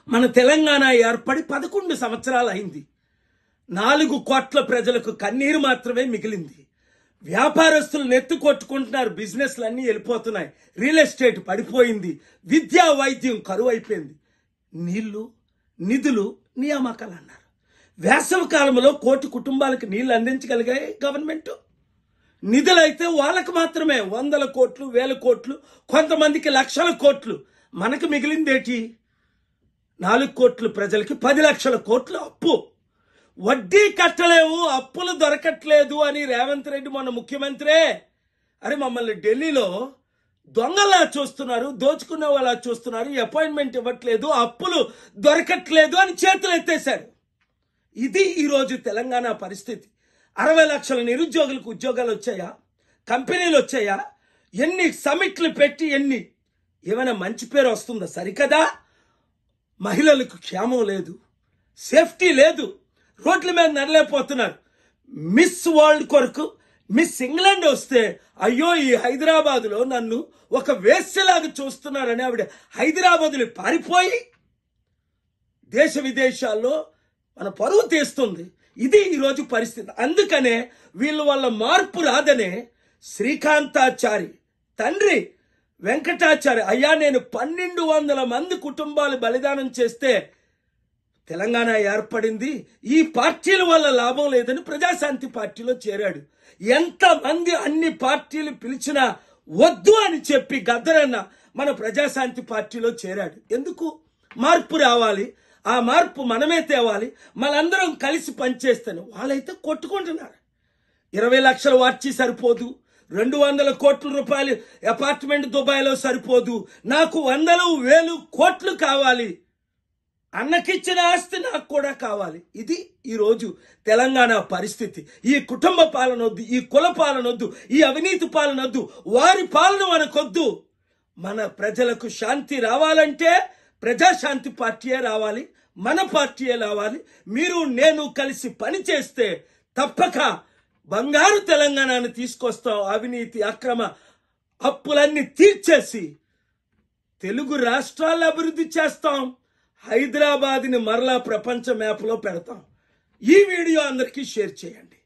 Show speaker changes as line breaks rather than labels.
మన తెలంగాణ ఏర్పడి 11 సంవత్సరాలు అయింది. 4 కోట్ల ప్రజలకు కన్నీరు మాత్రమే మిగిలింది. వ్యాపారస్తులు నెత్తి కొట్టుకుంటున్నారు, బిజినెస్లన్నీ వెళ్ళిపోతున్నాయి, రియల్ ఎస్టేట్ పడిపోయింది, విద్యా వైద్యం కరువు అయిపోయింది. నీళ్లు, నిధులు, నియామకాలు అన్నారు. వేసవి కాలంలో 1 కోటి కుటుంబాలకు నీళ్లు అందించగలిగాయి గవర్నమెంట్. నిధులైతే వాళ్ళకు మాత్రమే 100 కోట్లు, 1000 కోట్లు, కొంతమందికి లక్షల కోట్లు. మనకు మిగిలిందేటి? 4 కోట్ల ప్రజలకి 10 లక్షల కోట్లు అప్పు. వడ్డీ కట్టలేము, అప్పులు దొరకట్లేదు అని రేవంత్ రెడ్డి మొన్న ముఖ్యమంత్రే, అరే మమ్మల్ని ఢిల్లీలో దొంగలా చూస్తున్నారు, దోచుకునే వాళ్ళ చూస్తున్నారు, అపాయింట్మెంట్ ఇవ్వట్లేదు, అప్పులు దొరకట్లేదు అని చేతులు ఎత్తేశారు. ఇది ఈరోజు తెలంగాణ పరిస్థితి. 60 లక్షల నిరుద్యోగులకు ఉద్యోగాలు వచ్చాయా? కంపెనీలు వచ్చాయా? ఎన్ని సమిట్లు పెట్టి ఏమైనా మంచి పేరు వస్తుందా? సరికదా. మహిళలకు క్షేమం లేదు, సేఫ్టీ లేదు, రోడ్ల మీద నడలేకపోతున్నారు. మిస్ వరల్డ్ కొరకు మిస్ ఇంగ్లాండ్ వస్తే అయ్యో ఈ హైదరాబాదులో నన్ను ఒక వేశ్యలాగా చూస్తున్నారని ఆవిడ హైదరాబాదులో పారిపోయి దేశ విదేశాల్లో మన పరువు తీస్తుంది. ఇది ఈరోజు పరిస్థితి. అందుకనే వీళ్ళ వల్ల మార్పు రాదనే శ్రీకాంతాచారి తండ్రి వెంకటాచారి, అయ్యా నేను 1200 మంది కుటుంబాలు బలిదానం చేస్తే తెలంగాణ ఏర్పడింది, ఈ పార్టీల వల్ల లాభం లేదని ప్రజాశాంతి పార్టీలో చేరాడు. ఎంతమంది అన్ని పార్టీలు పిలిచినా వద్దు అని చెప్పి గద్దరన్న మన ప్రజాశాంతి పార్టీలో చేరాడు. ఎందుకు? మార్పు రావాలి, ఆ మార్పు మనమే తేవాలి, మనందరం కలిసి పనిచేస్తాను. వాళ్ళైతే కొట్టుకుంటున్నారు. 20 లక్షల వార్చి సరిపోదు, 200 కోట్ల రూపాయలు అపార్ట్మెంట్ దుబాయ్లో సరిపోదు, నాకు 100,000 కోట్లు కావాలి, అన్నకిచ్చిన ఆస్తి నాకు కూడా కావాలి. ఇది ఈరోజు తెలంగాణ పరిస్థితి. ఈ కుటుంబ పాలన వద్దు, ఈ కుల పాలన వద్దు, ఈ అవినీతి పాలన వద్దు, వారి పాలన మనకొద్దు. మన ప్రజలకు శాంతి రావాలంటే ప్రజాశాంతి పార్టీయే రావాలి, మన పార్టీయే రావాలి. మీరు నేను కలిసి పని చేస్తే తప్పక బంగారు తెలంగాణను తీసుకొస్తాం. అవినీతి అక్రమ అప్పులన్నీ తీర్చేసి తెలుగు రాష్ట్రాలను అభివృద్ధి చేస్తాం. హైదరాబాద్ని మరలా ప్రపంచ మ్యాప్లో పెడతాం. ఈ వీడియో అందరికీ షేర్ చేయండి.